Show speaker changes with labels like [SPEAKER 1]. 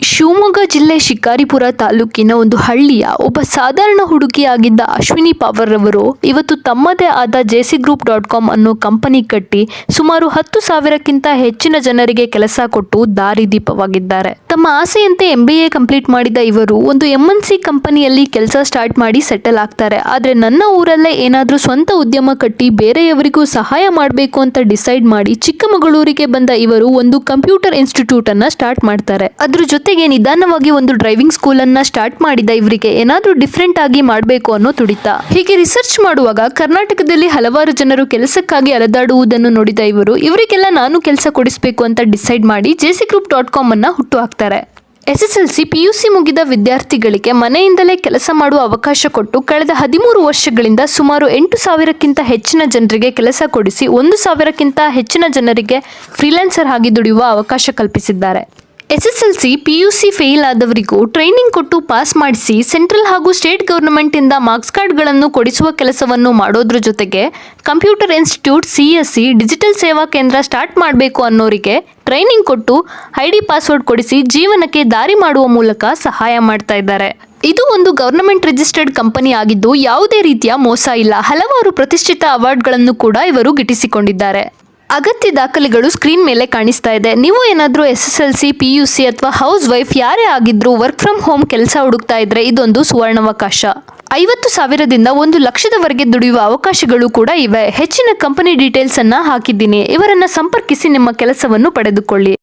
[SPEAKER 1] ಶಿವಮೊಗ್ಗ ಜಿಲ್ಲೆ ಶಿಕಾರಿಪುರ ತಾಲೂಕಿನ ಒಂದು ಹಳ್ಳಿಯ ಒಬ್ಬ ಸಾಧಾರಣ ಹುಡುಗಿಯಾಗಿದ್ದ ಅಶ್ವಿನಿ ಪವರ್ ರವರು ಇವತ್ತು ತಮ್ಮದೇ ಆದ JCGroup.com ಅನ್ನೋ ಕಂಪನಿ ಕಟ್ಟಿ ಸುಮಾರು 10,000ಕ್ಕಿಂತ ಹೆಚ್ಚಿನ ಜನರಿಗೆ ಕೆಲಸ ಕೊಟ್ಟು ದಾರಿದೀಪವಾಗಿದ್ದಾರೆ. ತಮ್ಮ ಆಸೆಯಂತೆ MBA ಕಂಪ್ಲೀಟ್ ಮಾಡಿದ ಇವರು ಒಂದು MNC ಕಂಪನಿಯಲ್ಲಿ ಕೆಲಸ ಸ್ಟಾರ್ಟ್ ಮಾಡಿ ಸೆಟಲ್ ಆಗ್ತಾರೆ. ಆದ್ರೆ ನನ್ನ ಊರಲ್ಲೇ ಏನಾದ್ರೂ ಸ್ವಂತ ಉದ್ಯಮ ಕಟ್ಟಿ ಬೇರೆಯವರಿಗೂ ಸಹಾಯ ಮಾಡಬೇಕು ಅಂತ ಡಿಸೈಡ್ ಮಾಡಿ ಚಿಕ್ಕಮಗಳೂರಿಗೆ ಬಂದ ಇವರು ಒಂದು ಕಂಪ್ಯೂಟರ್ ಇನ್ಸ್ಟಿಟ್ಯೂಟ್ ಅನ್ನ ಸ್ಟಾರ್ಟ್ ಮಾಡ್ತಾರೆ. ಅದ್ರ ಜೊತೆಗೆ ನಿಧಾನವಾಗಿ ಒಂದು ಡ್ರೈವಿಂಗ್ ಸ್ಕೂಲ್ ಅನ್ನ ಸ್ಟಾರ್ಟ್ ಮಾಡಿದ ಇವರಿಗೆ ಏನಾದ್ರೂ ಡಿಫ್ರೆಂಟ್ ಆಗಿ ಮಾಡಬೇಕು ಅನ್ನೋ ತುಡಿತ. ಹೀಗೆ ರಿಸರ್ಚ್ ಮಾಡುವಾಗ ಕರ್ನಾಟಕದಲ್ಲಿ ಹಲವಾರು ಜನರು ಕೆಲಸಕ್ಕಾಗಿ ಅಲೆದಾಡುವುದನ್ನು ನೋಡಿದ ಇವರಿಗೆಲ್ಲ ನಾನು ಕೆಲಸ ಕೊಡಿಸಬೇಕು ಅಂತ ಡಿಸೈಡ್ ಮಾಡಿ JCGroup.com ಅನ್ನ ಹುಟ್ಟು ಹಾಕ್ತಾರೆ. SSLC PUC ಮುಗಿದ ವಿದ್ಯಾರ್ಥಿಗಳಿಗೆ ಮನೆಯಿಂದಲೇ ಕೆಲಸ ಮಾಡುವ ಅವಕಾಶ ಕೊಟ್ಟು ಕಳೆದ 13 ವರ್ಷಗಳಿಂದ ಸುಮಾರು 8,000ಕ್ಕಿಂತ ಹೆಚ್ಚಿನ ಜನರಿಗೆ ಕೆಲಸ ಕೊಡಿಸಿ 1,000ಕ್ಕಿಂತ ಹೆಚ್ಚಿನ ಜನರಿಗೆ ಫ್ರೀಲಾನ್ಸರ್ ಆಗಿ ದುಡಿಯುವ ಅವಕಾಶ ಕಲ್ಪಿಸಿದ್ದಾರೆ. SSLC PUC ಫೇಲ್ ಆದವರಿಗೂ ಟ್ರೈನಿಂಗ್ ಕೊಟ್ಟು ಪಾಸ್ ಮಾಡಿಸಿ ಸೆಂಟ್ರಲ್ ಹಾಗೂ ಸ್ಟೇಟ್ ಗವರ್ನಮೆಂಟ್ ಇಂದ ಮಾರ್ಕ್ಸ್ ಕಾರ್ಡ್ಗಳನ್ನು ಕೊಡಿಸುವ ಕೆಲಸವನ್ನು ಮಾಡೋದ್ರ ಜೊತೆಗೆ ಕಂಪ್ಯೂಟರ್ ಇನ್ಸ್ಟಿಟ್ಯೂಟ್ CSC ಡಿಜಿಟಲ್ ಸೇವಾ ಕೇಂದ್ರ ಸ್ಟಾರ್ಟ್ ಮಾಡಬೇಕು ಅನ್ನೋರಿಗೆ ಟ್ರೈನಿಂಗ್ ಕೊಟ್ಟು ID ಪಾಸ್ವರ್ಡ್ ಕೊಡಿಸಿ ಜೀವನಕ್ಕೆ ದಾರಿ ಮಾಡುವ ಮೂಲಕ ಸಹಾಯ ಮಾಡ್ತಾ ಇದ್ದಾರೆ. ಇದು ಒಂದು ಗವರ್ನಮೆಂಟ್ ರಿಜಿಸ್ಟರ್ಡ್ ಕಂಪನಿ ಆಗಿದ್ದು ಯಾವುದೇ ರೀತಿಯ ಮೋಸ ಇಲ್ಲ. ಹಲವಾರು ಪ್ರತಿಷ್ಠಿತ ಅವಾರ್ಡ್ಗಳನ್ನು ಕೂಡ ಇವರು ಗಿಟ್ಟಿಸಿಕೊಂಡಿದ್ದಾರೆ. ಅಗತ್ಯ ದಾಖಲೆಗಳು ಸ್ಕ್ರೀನ್ ಮೇಲೆ ಕಾಣಿಸ್ತಾ ಇದೆ. ನೀವು ಏನಾದರೂ SSLC PUC ಅಥವಾ ಹೌಸ್ ವೈಫ್ ಯಾರೇ ಆಗಿದ್ರು ವರ್ಕ್ ಫ್ರಮ್ ಹೋಮ್ ಕೆಲಸ ಹುಡುಕ್ತಾ ಇದ್ರೆ ಇದೊಂದು ಸುವರ್ಣಾವಕಾಶ. 50,000ದಿಂದ 1,00,000ದವರೆಗೆ ದುಡಿಯುವ ಅವಕಾಶಗಳು ಕೂಡ ಇವೆ. ಹೆಚ್ಚಿನ ಕಂಪನಿ ಡೀಟೇಲ್ಸ್ ಅನ್ನ ಹಾಕಿದ್ದೀನಿ. ಇವರನ್ನ ಸಂಪರ್ಕಿಸಿ ನಿಮ್ಮ ಕೆಲಸವನ್ನು ಪಡೆದುಕೊಳ್ಳಿ.